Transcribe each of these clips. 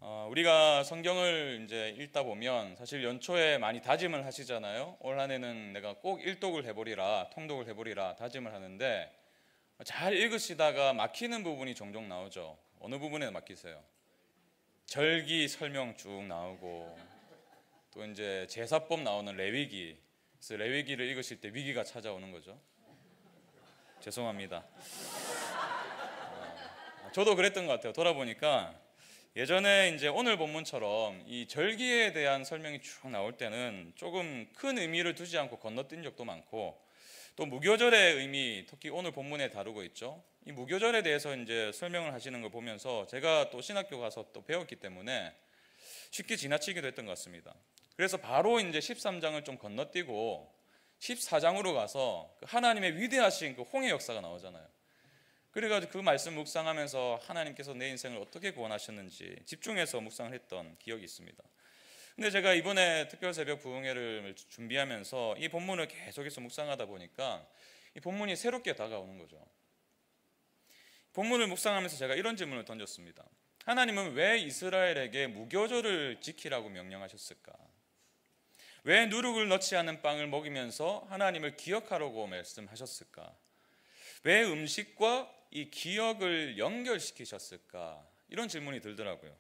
우리가 성경을 이제 읽다 보면 사실 연초에 많이 다짐을 하시잖아요. 올 한 해는 내가 꼭 일독을 해보리라, 통독을 해보리라 다짐을 하는데 잘 읽으시다가 막히는 부분이 종종 나오죠. 어느 부분에 막히세요? 절기 설명 쭉 나오고 또 이제 제사법 나오는 레위기. 그래서 레위기를 읽으실 때 위기가 찾아오는 거죠. 죄송합니다. 저도 그랬던 것 같아요. 돌아보니까 예전에 이제 오늘 본문처럼 이 절기에 대한 설명이 쭉 나올 때는 조금 큰 의미를 두지 않고 건너뛴 적도 많고, 또 무교절의 의미, 특히 오늘 본문에 다루고 있죠. 이 무교절에 대해서 이제 설명을 하시는 걸 보면서 제가 또 신학교 가서 또 배웠기 때문에 쉽게 지나치기도 했던 것 같습니다. 그래서 바로 이제 13장을 좀 건너뛰고 14장으로 가서 하나님의 위대하신 그 홍해 역사가 나오잖아요. 그래가지고 그 말씀 묵상하면서 하나님께서 내 인생을 어떻게 구원하셨는지 집중해서 묵상을 했던 기억이 있습니다. 근데 제가 이번에 특별 새벽 부흥회를 준비하면서 이 본문을 계속해서 묵상하다 보니까 이 본문이 새롭게 다가오는 거죠. 본문을 묵상하면서 제가 이런 질문을 던졌습니다. 하나님은 왜 이스라엘에게 무교절을 지키라고 명령하셨을까? 왜 누룩을 넣지 않은 빵을 먹이면서 하나님을 기억하라고 말씀하셨을까? 왜 음식과 이 기억을 연결시키셨을까? 이런 질문이 들더라고요.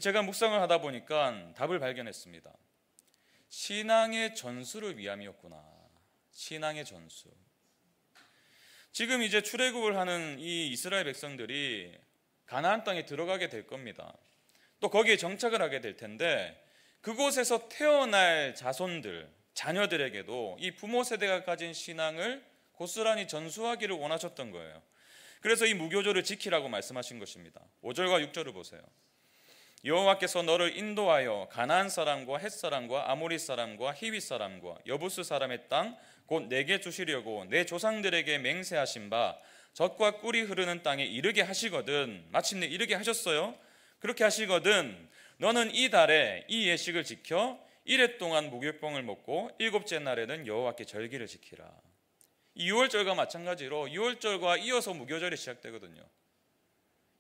제가 묵상을 하다 보니까 답을 발견했습니다. 신앙의 전수를 위함이었구나. 신앙의 전수. 지금 이제 출애굽을 하는 이 이스라엘 백성들이 가나안 땅에 들어가게 될 겁니다. 또 거기에 정착을 하게 될 텐데 그곳에서 태어날 자손들, 자녀들에게도 이 부모 세대가 가진 신앙을 고스란히 전수하기를 원하셨던 거예요. 그래서 이 무교절을 지키라고 말씀하신 것입니다. 5절과 6절을 보세요. 여호와께서 너를 인도하여 가나안 사람과 헷 사람과 아모리 사람과 히윗 사람과 여부스 사람의 땅 곧 내게 주시려고 내 조상들에게 맹세하신 바 젖과 꿀이 흐르는 땅에 이르게 하시거든. 마침내 이르게 하셨어요. 그렇게 하시거든 너는 이 달에 이 예식을 지켜 이레 동안 무교병을 먹고 일곱째 날에는 여호와께 절기를 지키라. 이 6월절과 마찬가지로 6월절과 이어서 무교절이 시작되거든요.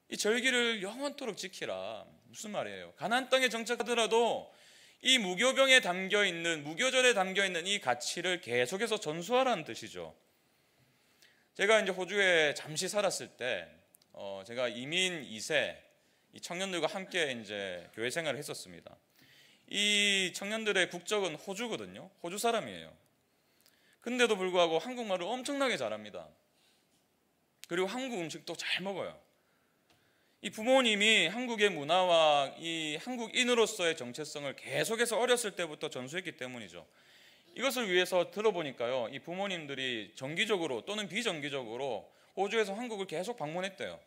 이 절기를 영원토록 지키라. 무슨 말이에요? 가나안 땅에 정착하더라도 이 무교병에 담겨있는, 무교절에 담겨있는 이 가치를 계속해서 전수하라는 뜻이죠. 제가 이제 호주에 잠시 살았을 때 제가 이민 2세 이 청년들과 함께 이제 교회 생활을 했었습니다. 이 청년들의 국적은 호주거든요. 호주 사람이에요. 근데도 불구하고 한국말을 엄청나게 잘합니다. 그리고 한국 음식도 잘 먹어요. 이 부모님이 한국의 문화와 이 한국인으로서의 정체성을 계속해서 어렸을 때부터 전수했기 때문이죠. 이것을 위해서 들어보니까요, 이 부모님들이 정기적으로 또는 비정기적으로 호주에서 한국을 계속 방문했대요.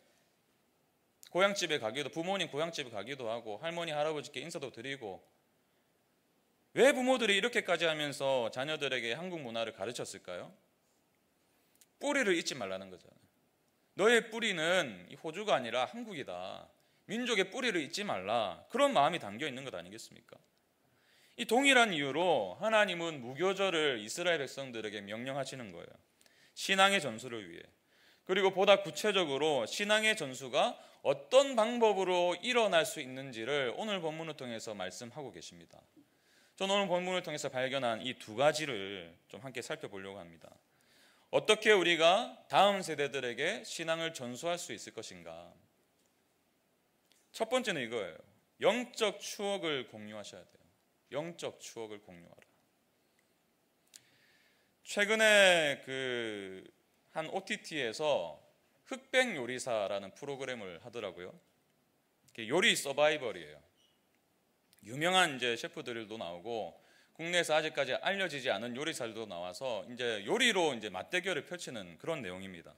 고향집에 가기도, 부모님 고향집에 가기도 하고 할머니 할아버지께 인사도 드리고. 왜 부모들이 이렇게까지 하면서 자녀들에게 한국 문화를 가르쳤을까요? 뿌리를 잊지 말라는 거잖아요. 너의 뿌리는 호주가 아니라 한국이다. 민족의 뿌리를 잊지 말라. 그런 마음이 담겨 있는 것 아니겠습니까? 이 동일한 이유로 하나님은 무교절을 이스라엘 백성들에게 명령하시는 거예요. 신앙의 전수를 위해. 그리고 보다 구체적으로 신앙의 전수가 어떤 방법으로 일어날 수 있는지를 오늘 본문을 통해서 말씀하고 계십니다. 저는 오늘 본문을 통해서 발견한 이 두 가지를 좀 함께 살펴보려고 합니다. 어떻게 우리가 다음 세대들에게 신앙을 전수할 수 있을 것인가? 첫 번째는 이거예요. 영적 추억을 공유하셔야 돼요. 영적 추억을 공유하라. 최근에 한 OTT에서 흑백 요리사라는 프로그램을 하더라고요. 요리 서바이벌이에요. 유명한 이제 셰프들도 나오고 국내에서 아직까지 알려지지 않은 요리사들도 나와서 이제 요리로 이제 맞대결을 펼치는 그런 내용입니다.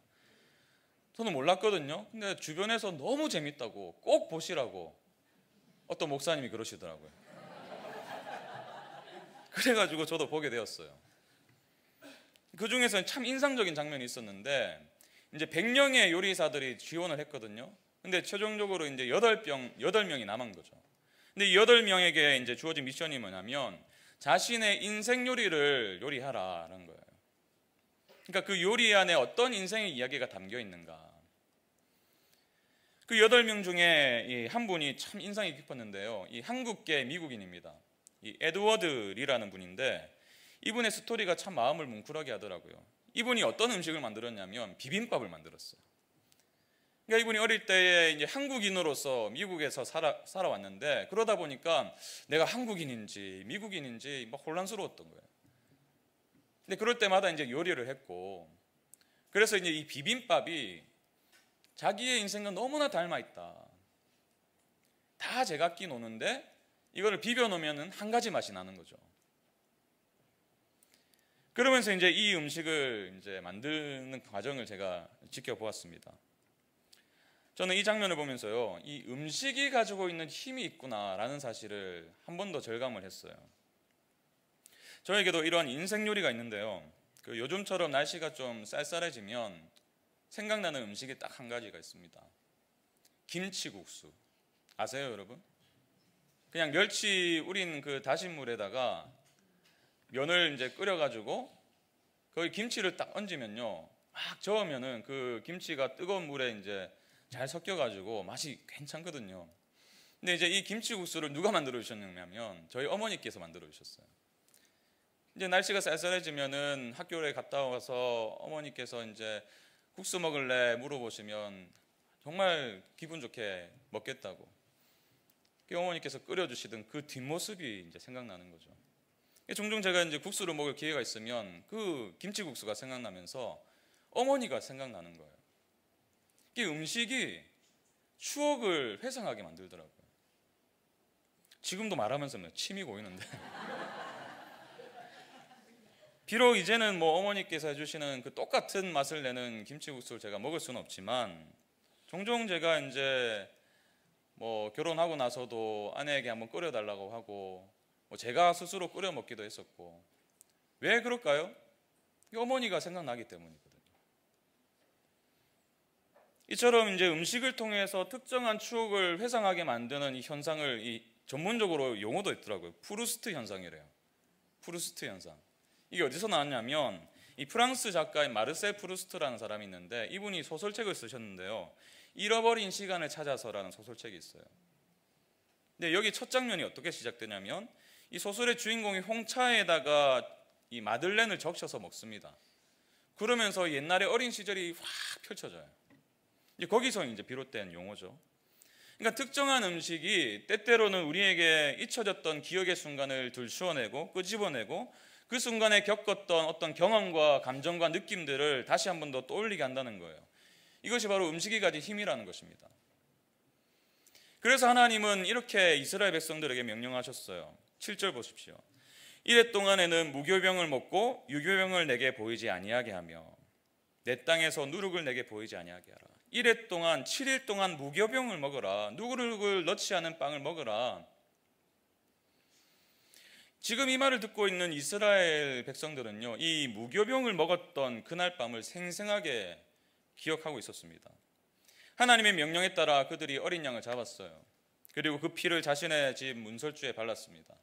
저는 몰랐거든요. 근데 주변에서 너무 재밌다고 꼭 보시라고 어떤 목사님이 그러시더라고요. 그래가지고 저도 보게 되었어요. 그 중에서는 참 인상적인 장면이 있었는데 이제 100명의 요리사들이 지원을 했거든요. 근데 최종적으로 이제 8명이 남은 거죠. 근데 이 8명에게 이제 주어진 미션이 뭐냐면 자신의 인생 요리를 요리하라는 거예요. 그러니까 그 요리 안에 어떤 인생의 이야기가 담겨 있는가. 그 8명 중에 한 분이 참 인상이 깊었는데요. 이 한국계 미국인입니다. 이 에드워드 리라는 분인데 이분의 스토리가 참 마음을 뭉클하게 하더라고요. 이분이 어떤 음식을 만들었냐면 비빔밥을 만들었어요. 그러니까 이분이 어릴 때에 이제 한국인으로서 미국에서 살아왔는데 그러다 보니까 내가 한국인인지 미국인인지 막 혼란스러웠던 거예요. 근데 그럴 때마다 이제 요리를 했고, 그래서 이제 이 비빔밥이 자기의 인생과 너무나 닮아 있다. 다 제각기 노는데 이거를 비벼 놓으면 한 가지 맛이 나는 거죠. 그러면서 이제 이 음식을 이제 만드는 과정을 제가 지켜보았습니다. 저는 이 장면을 보면서요, 이 음식이 가지고 있는 힘이 있구나라는 사실을 한 번 더 절감을 했어요. 저에게도 이러한 인생 요리가 있는데요. 그 요즘처럼 날씨가 좀 쌀쌀해지면 생각나는 음식이 딱 한 가지가 있습니다. 김치국수. 아세요, 여러분? 그냥 멸치 우린 그 다신 물에다가 면을 이제 끓여가지고 거기 김치를 딱 얹으면요, 막 저으면은 그 김치가 뜨거운 물에 이제 잘 섞여가지고 맛이 괜찮거든요. 근데 이제 이 김치국수를 누가 만들어 주셨냐면 저희 어머니께서 만들어 주셨어요. 이제 날씨가 쌀쌀해지면은 학교에 갔다 와서 어머니께서 이제 국수 먹을래 물어보시면 정말 기분 좋게 먹겠다고 어머니께서 끓여주시던 그 뒷모습이 이제 생각나는 거죠. 종종 제가 이제 국수를 먹을 기회가 있으면 그 김치국수가 생각나면서 어머니가 생각나는 거예요. 이 음식이 추억을 회상하게 만들더라고요. 지금도 말하면서 침이 고이는데 비록 이제는 뭐 어머니께서 해주시는 그 똑같은 맛을 내는 김치국수를 제가 먹을 수는 없지만 종종 제가 이제 뭐 결혼하고 나서도 아내에게 한번 끓여달라고 하고 뭐 제가 스스로 끓여 먹기도 했었고, 왜 그럴까요? 어머니가 생각나기 때문이거든요. 이처럼 이제 음식을 통해서 특정한 추억을 회상하게 만드는 이 현상을 이 전문적으로 용어도 있더라고요. 프루스트 현상이래요. 프루스트 현상. 이게 어디서 나왔냐면 이 프랑스 작가인 마르셀 프루스트라는 사람이 있는데 이분이 소설책을 쓰셨는데요. 잃어버린 시간을 찾아서라는 소설책이 있어요. 근데 여기 첫 장면이 어떻게 시작되냐면 이 소설의 주인공이 홍차에다가 이 마들렌을 적셔서 먹습니다. 그러면서 옛날의 어린 시절이 확 펼쳐져요. 이제 거기서 이제 비롯된 용어죠. 그러니까 특정한 음식이 때때로는 우리에게 잊혀졌던 기억의 순간을 들추어내고 끄집어내고 그 순간에 겪었던 어떤 경험과 감정과 느낌들을 다시 한 번 더 떠올리게 한다는 거예요. 이것이 바로 음식이 가진 힘이라는 것입니다. 그래서 하나님은 이렇게 이스라엘 백성들에게 명령하셨어요. 7절 보십시오. 이래 동안에는 무교병을 먹고 유교병을 내게 보이지 아니하게 하며 내 땅에서 누룩을 내게 보이지 아니하게 하라. 이래 동안 7일 동안 무교병을 먹어라. 누룩을 넣지 않은 빵을 먹어라. 지금 이 말을 듣고 있는 이스라엘 백성들은요, 이 무교병을 먹었던 그날 밤을 생생하게 기억하고 있었습니다. 하나님의 명령에 따라 그들이 어린 양을 잡았어요. 그리고 그 피를 자신의 집 문설주에 발랐습니다.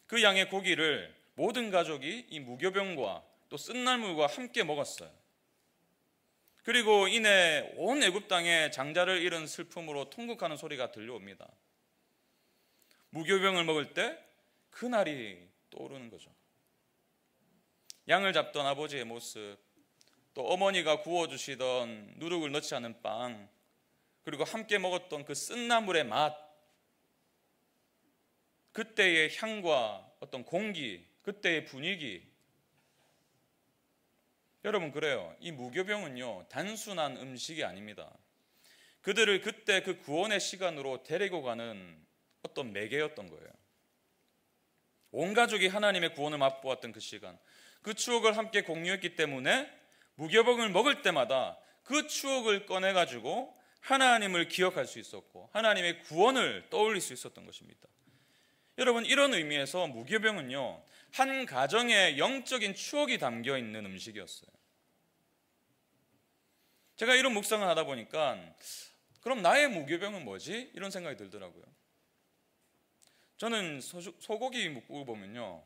그 양의 고기를 모든 가족이 이 무교병과 또 쓴날물과 함께 먹었어요. 그리고 이내 온 애굽 땅에 장자를 잃은 슬픔으로 통곡하는 소리가 들려옵니다. 무교병을 먹을 때 그날이 떠오르는 거죠. 양을 잡던 아버지의 모습, 또 어머니가 구워주시던 누룩을 넣지 않은 빵, 그리고 함께 먹었던 그 쓴나물의 맛, 그때의 향과 어떤 공기, 그때의 분위기. 여러분, 그래요. 이 무교병은요, 단순한 음식이 아닙니다. 그들을 그때 그 구원의 시간으로 데리고 가는 어떤 매개였던 거예요. 온 가족이 하나님의 구원을 맛보았던 그 시간, 그 추억을 함께 공유했기 때문에 무교병을 먹을 때마다 그 추억을 꺼내가지고 하나님을 기억할 수 있었고 하나님의 구원을 떠올릴 수 있었던 것입니다. 여러분, 이런 의미에서 무교병은요, 한 가정의 영적인 추억이 담겨 있는 음식이었어요. 제가 이런 묵상을 하다 보니까 그럼 나의 무교병은 뭐지? 이런 생각이 들더라고요. 저는 소고기 묵국을 보면요,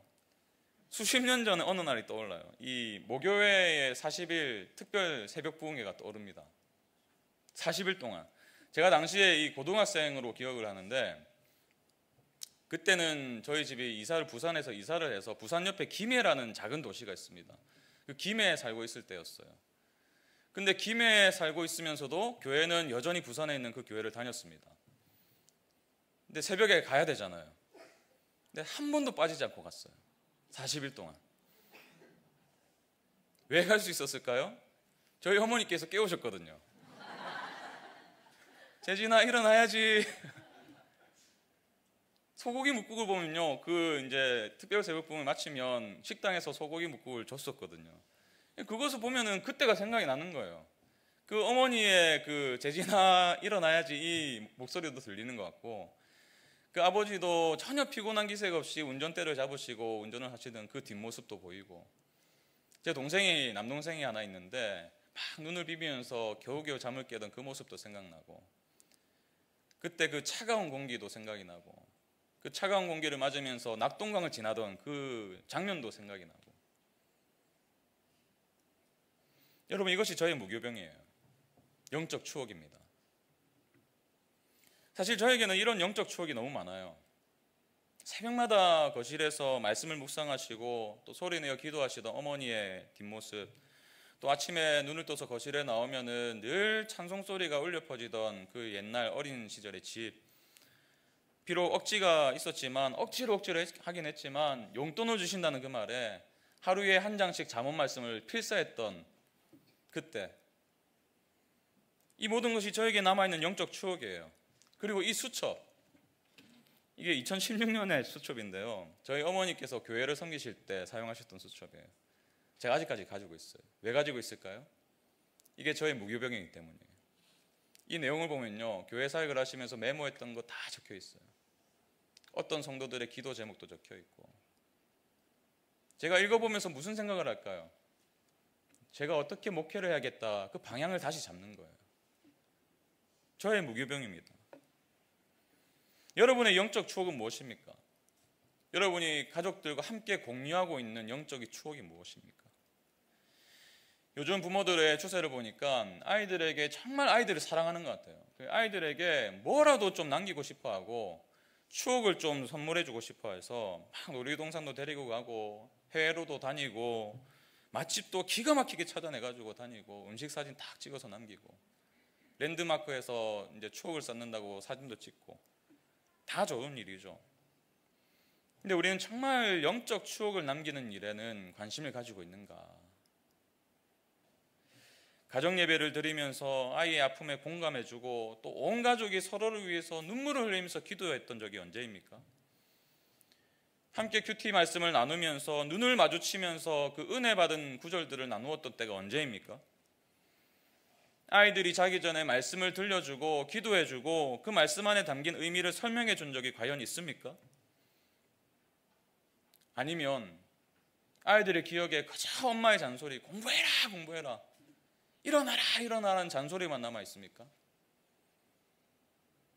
수십 년 전에 어느 날이 떠올라요. 이 모교회의 40일 특별 새벽 부흥회가 떠오릅니다. 40일 동안 제가 당시에 이 고등학생으로 기억을 하는데, 그때는 저희 집이 부산에서 이사를 해서 부산 옆에 김해라는 작은 도시가 있습니다. 그 김해에 살고 있을 때였어요. 근데 김해에 살고 있으면서도 교회는 여전히 부산에 있는 그 교회를 다녔습니다. 근데 새벽에 가야 되잖아요. 근데 한 번도 빠지지 않고 갔어요. 40일 동안. 왜 갈 수 있었을까요? 저희 어머니께서 깨우셨거든요. 재진아, 일어나야지. 소고기 뭇국을 보면요, 이제 특별 새벽부흥을 마치면 식당에서 소고기 뭇국을 줬었거든요. 그것을 보면은 그때가 생각이 나는 거예요. 그 어머니의 그 재진아 일어나야지 이 목소리도 들리는 것 같고, 그 아버지도 전혀 피곤한 기색 없이 운전대를 잡으시고 운전을 하시던 그 뒷모습도 보이고, 제 남동생이 하나 있는데 막 눈을 비비면서 겨우겨우 잠을 깨던 그 모습도 생각나고, 그때 그 차가운 공기도 생각이 나고, 그 차가운 공기를 맞으면서 낙동강을 지나던 그 장면도 생각이 나고. 여러분, 이것이 저의 무교병이에요. 영적 추억입니다. 사실 저에게는 이런 영적 추억이 너무 많아요. 새벽마다 거실에서 말씀을 묵상하시고 또 소리내어 기도하시던 어머니의 뒷모습, 또 아침에 눈을 떠서 거실에 나오면은 늘 찬송소리가 울려 퍼지던 그 옛날 어린 시절의 집, 비록 억지가 있었지만 억지로 하긴 했지만 용돈을 주신다는 그 말에 하루에 한 장씩 잠언 말씀을 필사했던 그때, 이 모든 것이 저에게 남아있는 영적 추억이에요. 그리고 이 수첩, 이게 2016년의 수첩인데요, 저희 어머니께서 교회를 섬기실 때 사용하셨던 수첩이에요. 제가 아직까지 가지고 있어요. 왜 가지고 있을까요? 이게 저의 무교병이기 때문이에요. 이 내용을 보면요, 교회 사역을 하시면서 메모했던 거 다 적혀 있어요. 어떤 성도들의 기도 제목도 적혀 있고. 제가 읽어보면서 무슨 생각을 할까요? 제가 어떻게 목회를 해야겠다, 그 방향을 다시 잡는 거예요. 저의 무교병입니다. 여러분의 영적 추억은 무엇입니까? 여러분이 가족들과 함께 공유하고 있는 영적인 추억이 무엇입니까? 요즘 부모들의 추세를 보니까 아이들에게 정말 아이들을 사랑하는 것 같아요. 아이들에게 뭐라도 좀 남기고 싶어하고 추억을 좀 선물해주고 싶어해서 막 놀이동산도 데리고 가고 해외로도 다니고 맛집도 기가 막히게 찾아내가지고 다니고 음식 사진 딱 찍어서 남기고 랜드마크에서 이제 추억을 쌓는다고 사진도 찍고, 다 좋은 일이죠. 근데 우리는 정말 영적 추억을 남기는 일에는 관심을 가지고 있는가? 가정 예배를 드리면서 아이의 아픔에 공감해주고 또 온 가족이 서로를 위해서 눈물을 흘리면서 기도했던 적이 언제입니까? 함께 큐티 말씀을 나누면서 눈을 마주치면서 그 은혜 받은 구절들을 나누었던 때가 언제입니까? 아이들이 자기 전에 말씀을 들려주고 기도해주고 그 말씀 안에 담긴 의미를 설명해 준 적이 과연 있습니까? 아니면 아이들의 기억에 그저 엄마의 잔소리, 공부해라 공부해라, 일어나라 일어나라는 잔소리만 남아 있습니까?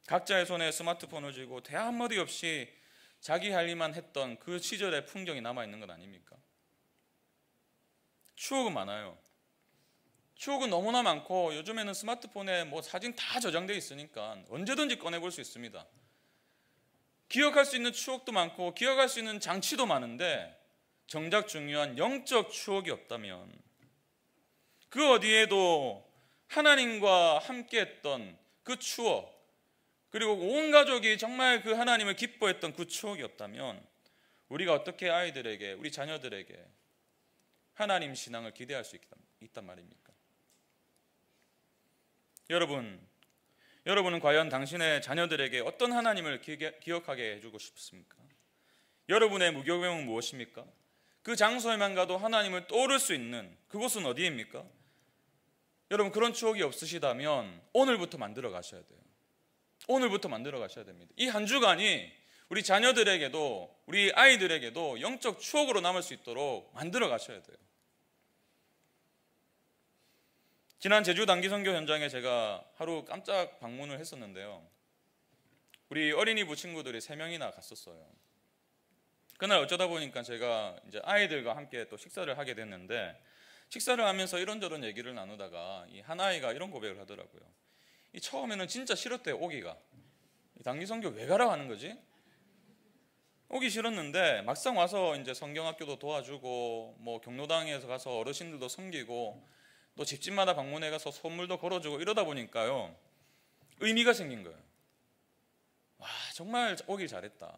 각자의 손에 스마트폰을 쥐고 대화 한마디 없이 자기 할 일만 했던 그 시절의 풍경이 남아 있는 것 아닙니까? 추억은 많아요. 추억은 너무나 많고 요즘에는 스마트폰에 뭐 사진 다 저장되어 있으니까 언제든지 꺼내볼 수 있습니다. 기억할 수 있는 추억도 많고 기억할 수 있는 장치도 많은데 정작 중요한 영적 추억이 없다면 그 어디에도 하나님과 함께했던 그 추억, 그리고 온 가족이 정말 그 하나님을 기뻐했던 그 추억이 없다면 우리가 어떻게 아이들에게, 우리 자녀들에게 하나님 신앙을 기대할 수 있단 말입니까? 여러분은 과연 당신의 자녀들에게 어떤 하나님을 기억하게 해주고 싶습니까? 여러분의 무교병은 무엇입니까? 그 장소에만 가도 하나님을 떠오를 수 있는 그곳은 어디입니까? 여러분, 그런 추억이 없으시다면 오늘부터 만들어 가셔야 돼요. 오늘부터 만들어 가셔야 됩니다. 이 한 주간이 우리 자녀들에게도 우리 아이들에게도 영적 추억으로 남을 수 있도록 만들어 가셔야 돼요. 지난 제주 단기 선교 현장에 제가 하루 깜짝 방문을 했었는데요, 우리 어린이부 친구들이 3명이나 갔었어요. 그날 어쩌다 보니까 제가 이제 아이들과 함께 또 식사를 하게 됐는데, 식사를 하면서 이런저런 얘기를 나누다가 이 한 아이가 이런 고백을 하더라고요. 이 처음에는 진짜 싫었대요. 오기가. 단기선교 왜 가라고 하는 거지? 오기 싫었는데 막상 와서 이제 성경학교도 도와주고 뭐 경로당에서 가서 어르신들도 섬기고 또 집집마다 방문해 가서 선물도 걸어주고 이러다 보니까요, 의미가 생긴 거예요. 와, 정말 오길 잘했다.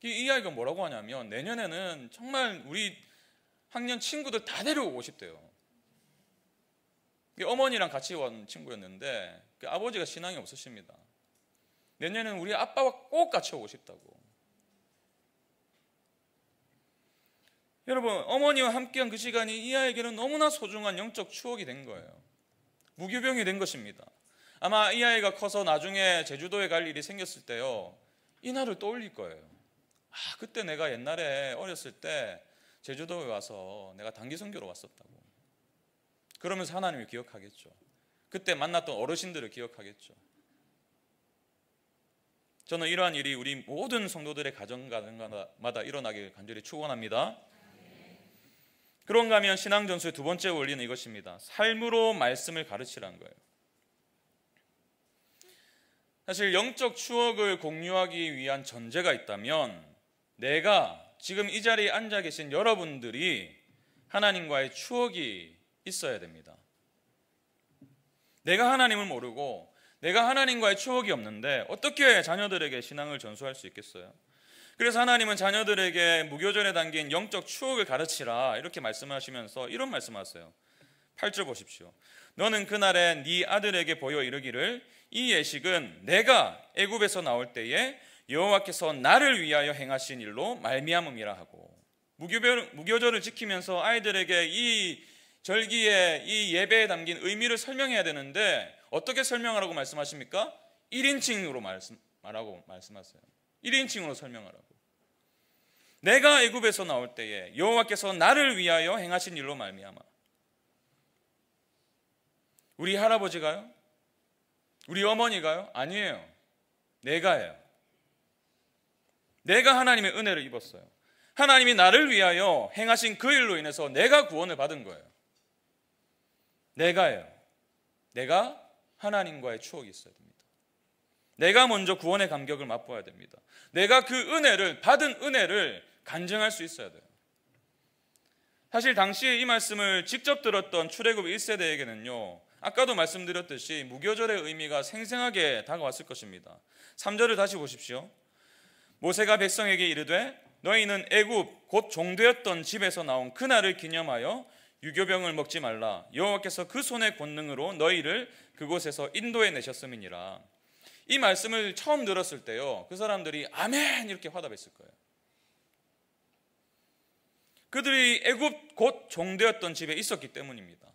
이 아이가 뭐라고 하냐면 내년에는 정말 우리 학년 친구들 다 데려오고 싶대요. 어머니랑 같이 온 친구였는데 아버지가 신앙이 없으십니다. 내년에는 우리 아빠와 꼭 같이 오고 싶다고. 여러분, 어머니와 함께한 그 시간이 이 아이에게는 너무나 소중한 영적 추억이 된 거예요. 무교병이 된 것입니다. 아마 이 아이가 커서 나중에 제주도에 갈 일이 생겼을 때요, 이 날을 떠올릴 거예요. 아, 그때 내가 옛날에 어렸을 때 제주도에 와서 내가 단기 선교로 왔었다고. 그러면서 하나님을 기억하겠죠. 그때 만났던 어르신들을 기억하겠죠. 저는 이러한 일이 우리 모든 성도들의 가정마다 일어나길 간절히 축원합니다. 그런가 하면 신앙전수의 두 번째 원리는 이것입니다. 삶으로 말씀을 가르치라는 거예요. 사실 영적 추억을 공유하기 위한 전제가 있다면 내가 지금 이 자리에 앉아 계신 여러분들이 하나님과의 추억이 있어야 됩니다. 내가 하나님을 모르고 내가 하나님과의 추억이 없는데 어떻게 자녀들에게 신앙을 전수할 수 있겠어요? 그래서 하나님은 자녀들에게 무교절에 담긴 영적 추억을 가르치라 이렇게 말씀하시면서 이런 말씀하세요. 8절 보십시오. 너는 그날에 네 아들에게 보여 이르기를 이 예식은 내가 애굽에서 나올 때에 여호와께서 나를 위하여 행하신 일로 말미암음이라 하고, 무교절을 지키면서 아이들에게 이 절기에 이 예배에 담긴 의미를 설명해야 되는데 어떻게 설명하라고 말씀하십니까? 1인칭으로 말하고 말씀하세요. 1인칭으로 설명하라고. 내가 애굽에서 나올 때에 여호와께서 나를 위하여 행하신 일로 말미암아. 우리 할아버지가요? 우리 어머니가요? 아니에요. 내가예요. 내가 하나님의 은혜를 입었어요. 하나님이 나를 위하여 행하신 그 일로 인해서 내가 구원을 받은 거예요. 내가예요. 내가 하나님과의 추억이 있어야 됩니다. 내가 먼저 구원의 감격을 맛보아야 됩니다. 내가 그 은혜를 받은 은혜를 간증할 수 있어야 돼요. 사실 당시에 이 말씀을 직접 들었던 출애굽 1세대에게는요, 아까도 말씀드렸듯이 무교절의 의미가 생생하게 다가왔을 것입니다. 3절을 다시 보십시오. 모세가 백성에게 이르되 너희는 애굽 곧 종되었던 집에서 나온 그날을 기념하여 유교병을 먹지 말라. 여호와께서 그 손의 권능으로 너희를 그곳에서 인도해 내셨음이니라. 이 말씀을 처음 들었을 때요, 그 사람들이 아멘 이렇게 화답했을 거예요. 그들이 애굽 곧 종되었던 집에 있었기 때문입니다.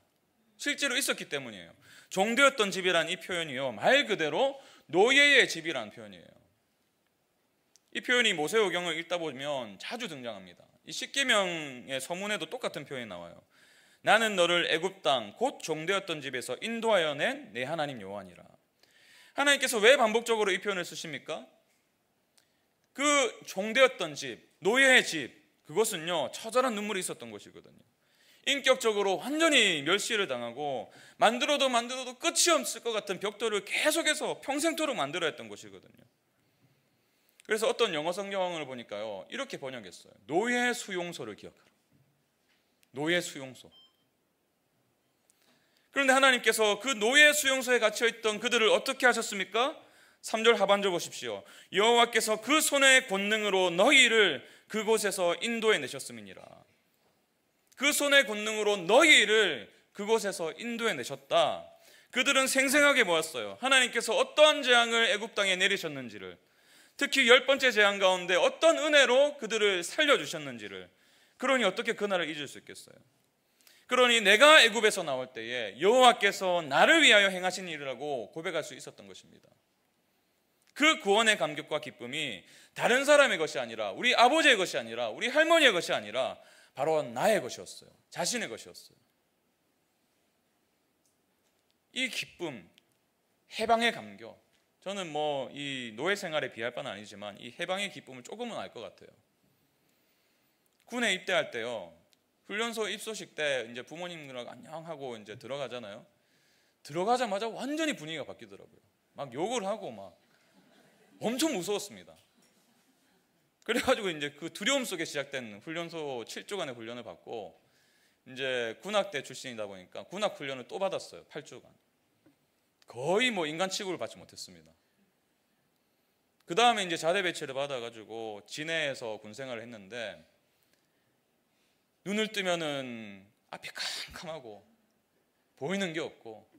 실제로 있었기 때문이에요. 종되었던 집이란 이 표현이요, 말 그대로 노예의 집이라는 표현이에요. 이 표현이 모세오경을 읽다 보면 자주 등장합니다. 이 십계명의 서문에도 똑같은 표현이 나와요. 나는 너를 애굽 땅 곧 종되었던 집에서 인도하여 낸 내 하나님 여호와니라. 하나님께서 왜 반복적으로 이 표현을 쓰십니까? 그 종되었던 집, 노예의 집, 그것은요 처절한 눈물이 있었던 것이거든요. 인격적으로 완전히 멸시를 당하고 만들어도 끝이 없을 것 같은 벽돌을 계속해서 평생토록 만들어야 했던 것이거든요. 그래서 어떤 영어 성경을 보니까요 이렇게 번역했어요. 노예 수용소를 기억하라. 노예 수용소. 그런데 하나님께서 그 노예 수용소에 갇혀있던 그들을 어떻게 하셨습니까? 3절 하반절 보십시오. 여호와께서 그 손의 권능으로 너희를 그곳에서 인도해 내셨음이니라. 그 손의 권능으로 너희를 그곳에서 인도해 내셨다. 그들은 생생하게 보았어요. 하나님께서 어떠한 재앙을 애굽 땅에 내리셨는지를, 특히 10번째 재앙 가운데 어떤 은혜로 그들을 살려주셨는지를. 그러니 어떻게 그날을 잊을 수 있겠어요? 그러니 내가 애굽에서 나올 때에 여호와께서 나를 위하여 행하신 일이라고 고백할 수 있었던 것입니다. 그 구원의 감격과 기쁨이 다른 사람의 것이 아니라, 우리 아버지의 것이 아니라, 우리 할머니의 것이 아니라 바로 나의 것이었어요. 자신의 것이었어요. 이 기쁨, 해방의 감격, 저는 뭐 이 노예 생활에 비할 바는 아니지만 이 해방의 기쁨을 조금은 알 것 같아요. 군에 입대할 때요, 훈련소 입소식 때 이제 부모님들하고 안녕하고 이제 들어가잖아요. 들어가자마자 완전히 분위기가 바뀌더라고요. 막 욕을 하고 막 엄청 무서웠습니다. 그래가지고 이제 그 두려움 속에 시작된 훈련소 7주간의 훈련을 받고, 이제 군악대 출신이다 보니까 군악 훈련을 또 받았어요. 8주간. 거의 뭐 인간 취급을 받지 못했습니다. 그 다음에 이제 자대 배치를 받아가지고 진해에서 군생활을 했는데, 눈을 뜨면은 앞이 캄캄하고 보이는 게 없고,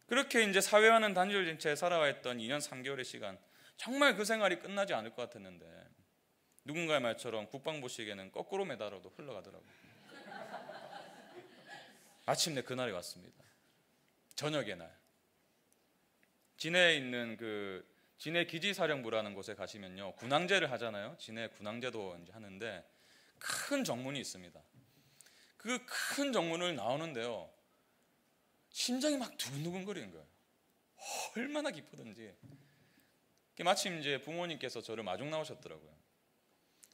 그렇게 이제 사회와는 단절된 채 살아왔던 2년 3개월의 시간, 정말 그 생활이 끝나지 않을 것 같았는데 누군가의 말처럼 국방부식에는 거꾸로 매달아도 흘러가더라고요. 마침내 그날이 왔습니다. 저녁의 날, 진해에 있는 그 진해 기지사령부라는 곳에 가시면요, 군항제를 하잖아요. 진해 군항제도 이제 하는데 큰 정문이 있습니다. 그 큰 정문을 나오는데요, 심장이 막 두근두근거리는 거예요. 얼마나 기쁘든지. 마침 이제 부모님께서 저를 마중 나오셨더라고요.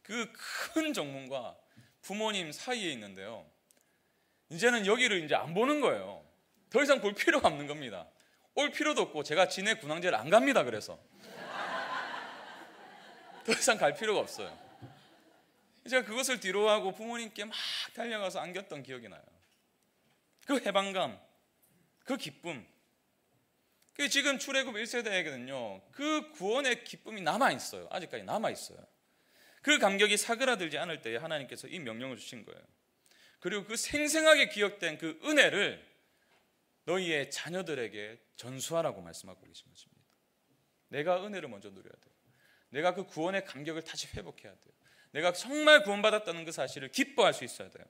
그 큰 정문과 부모님 사이에 있는데요, 이제는 여기를 이제 안 보는 거예요. 더 이상 볼 필요가 없는 겁니다. 올 필요도 없고 제가 진해 군항제를 안 갑니다. 그래서 더 이상 갈 필요가 없어요. 제가 그것을 뒤로하고 부모님께 막 달려가서 안겼던 기억이 나요. 그 해방감, 그 기쁨. 지금 출애굽 1세대에게는요 그 구원의 기쁨이 남아있어요. 아직까지 남아있어요. 그 감격이 사그라들지 않을 때에 하나님께서 이 명령을 주신 거예요. 그리고 그 생생하게 기억된 그 은혜를 너희의 자녀들에게 전수하라고 말씀하고 계신 것입니다. 내가 은혜를 먼저 누려야 돼요. 내가 그 구원의 감격을 다시 회복해야 돼요. 내가 정말 구원받았다는 그 사실을 기뻐할 수 있어야 돼요.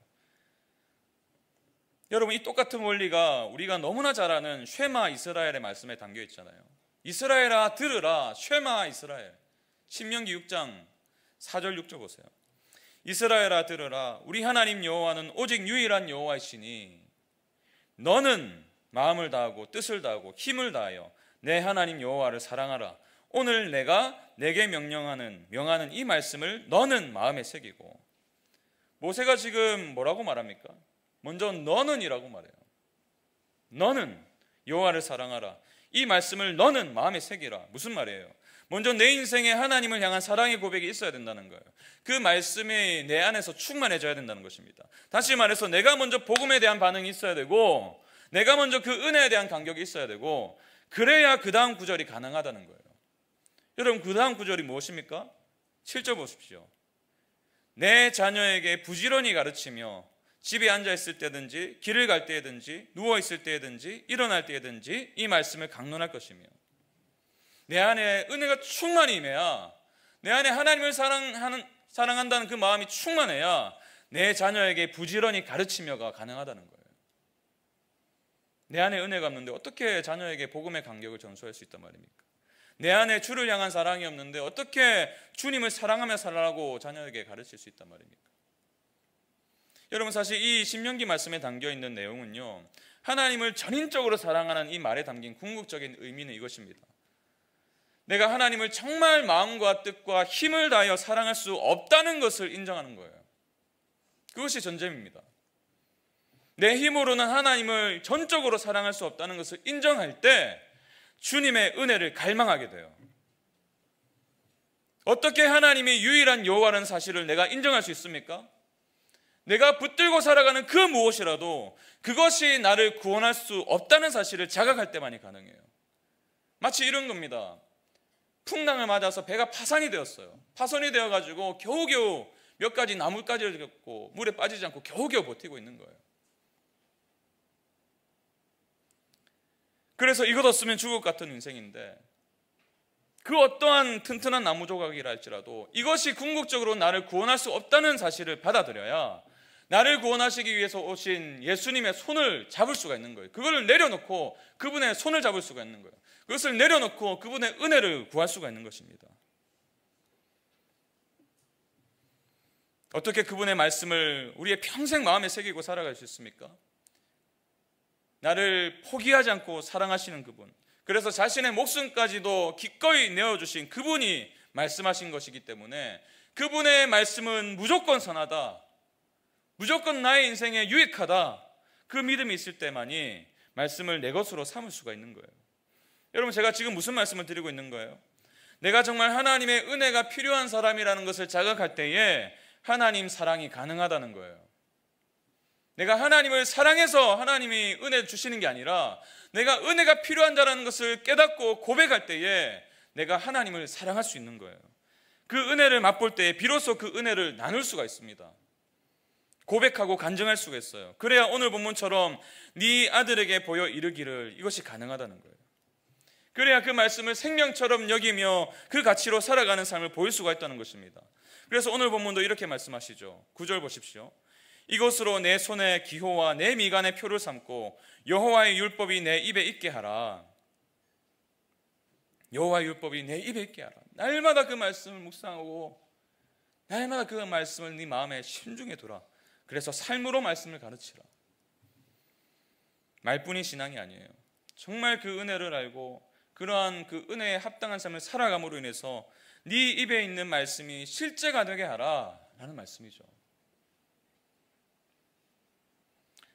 여러분, 이 똑같은 원리가 우리가 너무나 잘 아는 쉐마 이스라엘의 말씀에 담겨 있잖아요. 이스라엘아 들으라, 쉐마 이스라엘. 신명기 6장 4절 6절 보세요. 이스라엘아 들으라, 우리 하나님 여호와는 오직 유일한 여호와이시니 너는 마음을 다하고 뜻을 다하고 힘을 다하여 내 하나님 여호와를 사랑하라. 오늘 내가 내게 명하는 이 말씀을 너는 마음에 새기고. 모세가 지금 뭐라고 말합니까? 먼저 너는이라고 말해요. 너는 여호와를 사랑하라. 이 말씀을 너는 마음에 새기라. 무슨 말이에요? 먼저 내 인생에 하나님을 향한 사랑의 고백이 있어야 된다는 거예요. 그 말씀이 내 안에서 충만해져야 된다는 것입니다. 다시 말해서 내가 먼저 복음에 대한 반응이 있어야 되고, 내가 먼저 그 은혜에 대한 감격이 있어야 되고, 그래야 그 다음 구절이 가능하다는 거예요. 여러분, 그 다음 구절이 무엇입니까? 7절 보십시오. 내 자녀에게 부지런히 가르치며 집에 앉아있을 때든지 길을 갈 때든지 누워있을 때든지 일어날 때든지 이 말씀을 강론할 것이며. 내 안에 은혜가 충만히 임해야, 내 안에 하나님을 사랑한다는 그 마음이 충만해야 내 자녀에게 부지런히 가르치며가 가능하다는 거예요. 내 안에 은혜가 없는데 어떻게 자녀에게 복음의 감격을 전수할 수 있단 말입니까? 내 안에 주를 향한 사랑이 없는데 어떻게 주님을 사랑하며 살라고 자녀에게 가르칠 수 있단 말입니까? 여러분, 사실 이 신명기 말씀에 담겨있는 내용은요, 하나님을 전인적으로 사랑하는 이 말에 담긴 궁극적인 의미는 이것입니다. 내가 하나님을 정말 마음과 뜻과 힘을 다하여 사랑할 수 없다는 것을 인정하는 거예요. 그것이 전제입니다. 내 힘으로는 하나님을 전적으로 사랑할 수 없다는 것을 인정할 때 주님의 은혜를 갈망하게 돼요. 어떻게 하나님이 유일한 여호와라는 사실을 내가 인정할 수 있습니까? 내가 붙들고 살아가는 그 무엇이라도 그것이 나를 구원할 수 없다는 사실을 자각할 때만이 가능해요. 마치 이런 겁니다. 풍랑을 맞아서 배가 파산이 되었어요. 파손이 되어가지고 겨우겨우 몇 가지 나뭇가지를 걷고 물에 빠지지 않고 겨우겨우 버티고 있는 거예요. 그래서 이것 없으면 죽을 것 같은 인생인데, 그 어떠한 튼튼한 나무 조각이라 할지라도 이것이 궁극적으로 나를 구원할 수 없다는 사실을 받아들여야 나를 구원하시기 위해서 오신 예수님의 손을 잡을 수가 있는 거예요. 그걸 내려놓고 그분의 손을 잡을 수가 있는 거예요. 그것을 내려놓고 그분의 은혜를 구할 수가 있는 것입니다. 어떻게 그분의 말씀을 우리의 평생 마음에 새기고 살아갈 수 있습니까? 나를 포기하지 않고 사랑하시는 그분, 그래서 자신의 목숨까지도 기꺼이 내어주신 그분이 말씀하신 것이기 때문에 그분의 말씀은 무조건 선하다, 무조건 나의 인생에 유익하다, 그 믿음이 있을 때만이 말씀을 내 것으로 삼을 수가 있는 거예요. 여러분, 제가 지금 무슨 말씀을 드리고 있는 거예요? 내가 정말 하나님의 은혜가 필요한 사람이라는 것을 자각할 때에 하나님 사랑이 가능하다는 거예요. 내가 하나님을 사랑해서 하나님이 은혜를 주시는 게 아니라 내가 은혜가 필요한 자라는 것을 깨닫고 고백할 때에 내가 하나님을 사랑할 수 있는 거예요. 그 은혜를 맛볼 때에 비로소 그 은혜를 나눌 수가 있습니다. 고백하고 간증할 수가 있어요. 그래야 오늘 본문처럼 네 아들에게 보여 이르기를, 이것이 가능하다는 거예요. 그래야 그 말씀을 생명처럼 여기며 그 가치로 살아가는 삶을 보일 수가 있다는 것입니다. 그래서 오늘 본문도 이렇게 말씀하시죠. 9절 보십시오. 이것으로 내 손에 기호와 내 미간에 표를 삼고 여호와의 율법이 내 입에 있게 하라. 여호와의 율법이 내 입에 있게 하라. 날마다 그 말씀을 묵상하고 날마다 그 말씀을 네 마음에 심중에 두라. 그래서 삶으로 말씀을 가르치라. 말뿐이 신앙이 아니에요. 정말 그 은혜를 알고 그러한 그 은혜에 합당한 삶을 살아감으로 인해서 네 입에 있는 말씀이 실제가 되게 하라 라는 말씀이죠.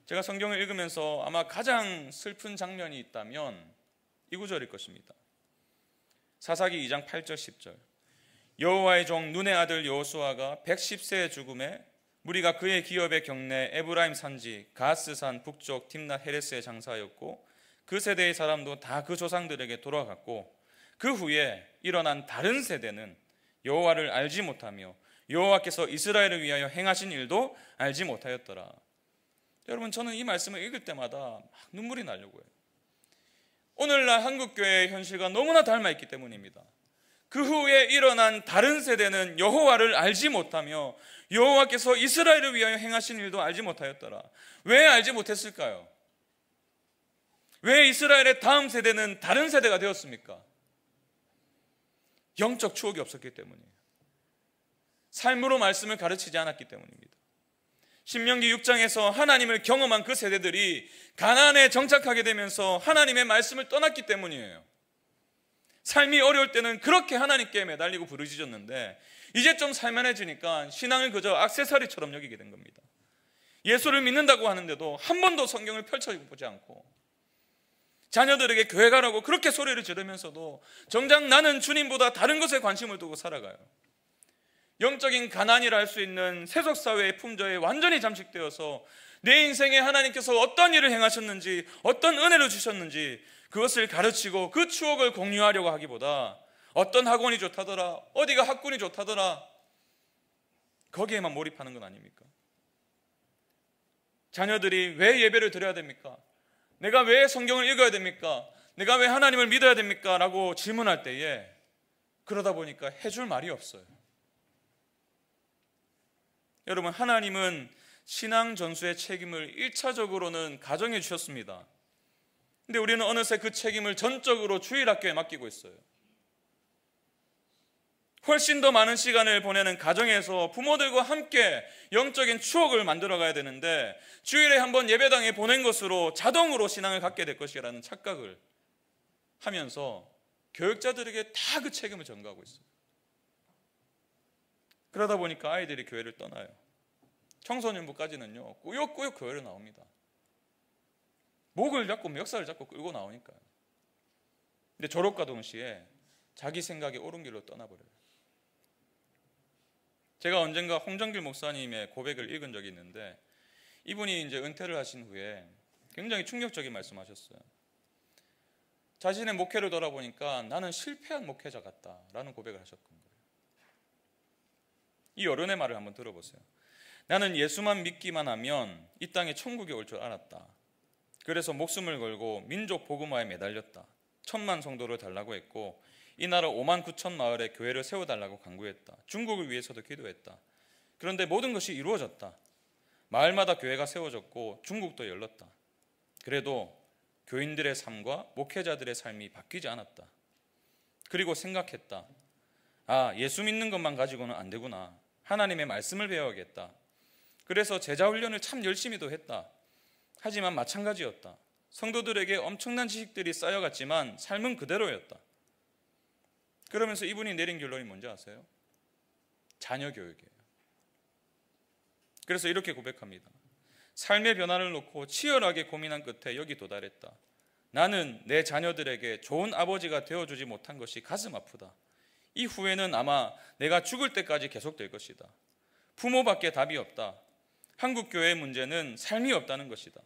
제가 성경을 읽으면서 아마 가장 슬픈 장면이 있다면 이 구절일 것입니다. 사사기 2장 8절 10절. 여호와의 종 눈의 아들 여호수아가 110세의 죽음에 무리가 그의 기업의 경내 에브라임 산지 가스산 북쪽 팀낫 헤레스에 장사하였고 그 세대의 사람도 다 그 조상들에게 돌아갔고 그 후에 일어난 다른 세대는 여호와를 알지 못하며 여호와께서 이스라엘을 위하여 행하신 일도 알지 못하였더라. 여러분, 저는 이 말씀을 읽을 때마다 막 눈물이 나려고 해요. 오늘날 한국교회의 현실과 너무나 닮아 있기 때문입니다. 그 후에 일어난 다른 세대는 여호와를 알지 못하며 여호와께서 이스라엘을 위하여 행하신 일도 알지 못하였더라. 왜 알지 못했을까요? 왜 이스라엘의 다음 세대는 다른 세대가 되었습니까? 영적 추억이 없었기 때문이에요. 삶으로 말씀을 가르치지 않았기 때문입니다. 신명기 6장에서 하나님을 경험한 그 세대들이 가나안에 정착하게 되면서 하나님의 말씀을 떠났기 때문이에요. 삶이 어려울 때는 그렇게 하나님께 매달리고 부르짖었는데 이제 좀 살만해지니까 신앙을 그저 액세서리처럼 여기게 된 겁니다. 예수를 믿는다고 하는데도 한 번도 성경을 펼쳐보지 않고 자녀들에게 교회 가라고 그렇게 소리를 지르면서도 정작 나는 주님보다 다른 것에 관심을 두고 살아가요. 영적인 가난이라 할 수 있는 세속사회의 풍조에 완전히 잠식되어서 내 인생에 하나님께서 어떤 일을 행하셨는지 어떤 은혜를 주셨는지 그것을 가르치고 그 추억을 공유하려고 하기보다 어떤 학원이 좋다더라, 어디가 학군이 좋다더라, 거기에만 몰입하는 건 아닙니까? 자녀들이 왜 예배를 드려야 됩니까? 내가 왜 성경을 읽어야 됩니까? 내가 왜 하나님을 믿어야 됩니까? 라고 질문할 때에 그러다 보니까 해줄 말이 없어요. 여러분, 하나님은 신앙 전수의 책임을 1차적으로는 가정에 주셨습니다. 근데 우리는 어느새 그 책임을 전적으로 주일학교에 맡기고 있어요. 훨씬 더 많은 시간을 보내는 가정에서 부모들과 함께 영적인 추억을 만들어 가야 되는데 주일에 한번 예배당에 보낸 것으로 자동으로 신앙을 갖게 될 것이라는 착각을 하면서 교육자들에게 다 그 책임을 전가하고 있어요. 그러다 보니까 아이들이 교회를 떠나요. 청소년부까지는요 꾸역꾸역 교회를 나옵니다. 목을 잡고 멱살을 잡고 끌고 나오니까요. 근데 졸업과 동시에 자기 생각에 옳은 길로 떠나버려요. 제가 언젠가 홍정길 목사님의 고백을 읽은 적이 있는데 이분이 이제 은퇴를 하신 후에 굉장히 충격적인 말씀하셨어요. 자신의 목회를 돌아보니까 나는 실패한 목회자 같다라는 고백을 하셨던 거예요. 이 어른의 말을 한번 들어보세요. 나는 예수만 믿기만 하면 이 땅에 천국이 올 줄 알았다. 그래서 목숨을 걸고 민족 복음화에 매달렸다. 1000만 성도를 달라고 했고 이 나라 5만 9천 마을에 교회를 세워달라고 간구했다. 중국을 위해서도 기도했다. 그런데 모든 것이 이루어졌다. 마을마다 교회가 세워졌고 중국도 열렸다. 그래도 교인들의 삶과 목회자들의 삶이 바뀌지 않았다. 그리고 생각했다. 아, 예수 믿는 것만 가지고는 안 되구나. 하나님의 말씀을 배워야겠다. 그래서 제자 훈련을 참 열심히도 했다. 하지만 마찬가지였다. 성도들에게 엄청난 지식들이 쌓여갔지만 삶은 그대로였다. 그러면서 이분이 내린 결론이 뭔지 아세요? 자녀 교육이에요. 그래서 이렇게 고백합니다. 삶의 변화를 놓고 치열하게 고민한 끝에 여기 도달했다. 나는 내 자녀들에게 좋은 아버지가 되어주지 못한 것이 가슴 아프다. 이 후회는 아마 내가 죽을 때까지 계속될 것이다. 부모밖에 답이 없다. 한국 교회의 문제는 삶이 없다는 것이다.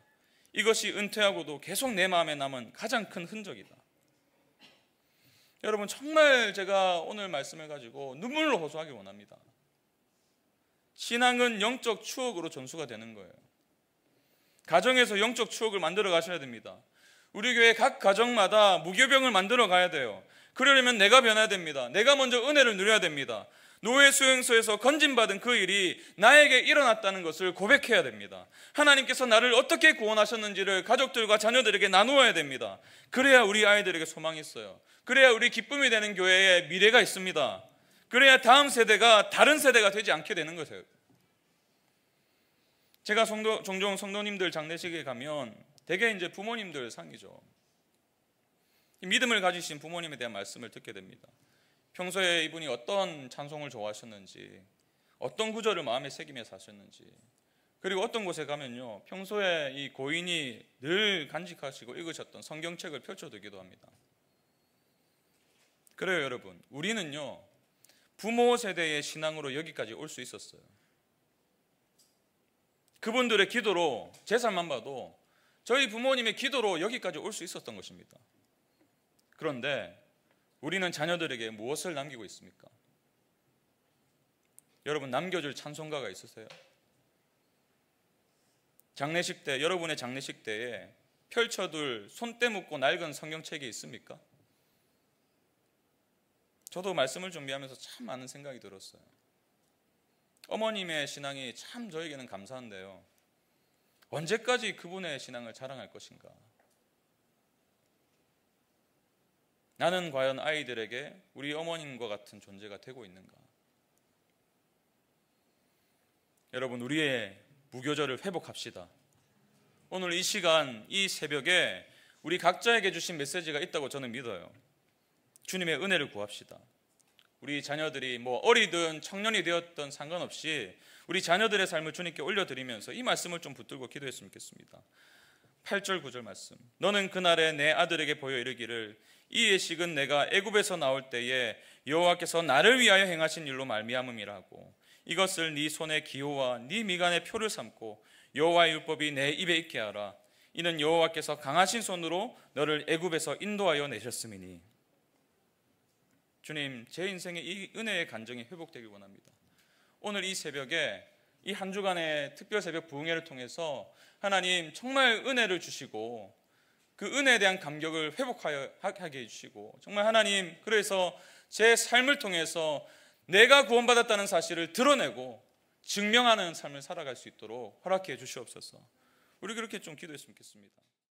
이것이 은퇴하고도 계속 내 마음에 남은 가장 큰 흔적이다. 여러분, 정말 제가 오늘 말씀을 가지고 눈물로 호소하기 원합니다. 신앙은 영적 추억으로 전수가 되는 거예요. 가정에서 영적 추억을 만들어 가셔야 됩니다. 우리 교회 각 가정마다 무교병을 만들어 가야 돼요. 그러려면 내가 변해야 됩니다. 내가 먼저 은혜를 누려야 됩니다. 노예 수용소에서 건진받은 그 일이 나에게 일어났다는 것을 고백해야 됩니다. 하나님께서 나를 어떻게 구원하셨는지를 가족들과 자녀들에게 나누어야 됩니다. 그래야 우리 아이들에게 소망이 있어요. 그래야 우리 기쁨이 되는 교회에 미래가 있습니다. 그래야 다음 세대가 다른 세대가 되지 않게 되는 거예요. 제가 종종 성도님들 장례식에 가면 대개 이제 부모님들 상이죠. 믿음을 가지신 부모님에 대한 말씀을 듣게 됩니다. 평소에 이분이 어떤 찬송을 좋아하셨는지, 어떤 구절을 마음에 새기며 사셨는지, 그리고 어떤 곳에 가면요, 평소에 이 고인이 늘 간직하시고 읽으셨던 성경책을 펼쳐두기도 합니다. 그래요, 여러분. 우리는요, 부모 세대의 신앙으로 여기까지 올 수 있었어요. 그분들의 기도로, 제 삶만 봐도 저희 부모님의 기도로 여기까지 올 수 있었던 것입니다. 그런데 우리는 자녀들에게 무엇을 남기고 있습니까? 여러분, 남겨줄 찬송가가 있으세요? 장례식 때, 여러분의 장례식 때에 펼쳐둘 손때 묻고 낡은 성경책이 있습니까? 저도 말씀을 준비하면서 참 많은 생각이 들었어요. 어머님의 신앙이 참 저에게는 감사한데요, 언제까지 그분의 신앙을 자랑할 것인가? 나는 과연 아이들에게 우리 어머님과 같은 존재가 되고 있는가? 여러분, 우리의 무교절을 회복합시다. 오늘 이 시간, 이 새벽에 우리 각자에게 주신 메시지가 있다고 저는 믿어요. 주님의 은혜를 구합시다. 우리 자녀들이 어리든 청년이 되었든 상관없이 우리 자녀들의 삶을 주님께 올려드리면서 이 말씀을 좀 붙들고 기도했으면 좋겠습니다. 8절 9절 말씀. 너는 그날에 내 아들에게 보여 이르기를 이 예식은 내가 애굽에서 나올 때에 여호와께서 나를 위하여 행하신 일로 말미암음이라 하고 이것을 네 손의 기호와 네 미간의 표를 삼고 여호와의 율법이 내 입에 있게 하라. 이는 여호와께서 강하신 손으로 너를 애굽에서 인도하여 내셨음이니. 주님, 제 인생의 이 은혜의 간정이 회복되길 원합니다. 오늘 이 새벽에 이 한 주간의 특별 새벽 부흥회를 통해서 하나님 정말 은혜를 주시고 그 은혜에 대한 감격을 회복하게 해주시고, 정말 하나님, 그래서 제 삶을 통해서 내가 구원받았다는 사실을 드러내고 증명하는 삶을 살아갈 수 있도록 허락해 주시옵소서. 우리 그렇게 좀 기도했으면 좋겠습니다.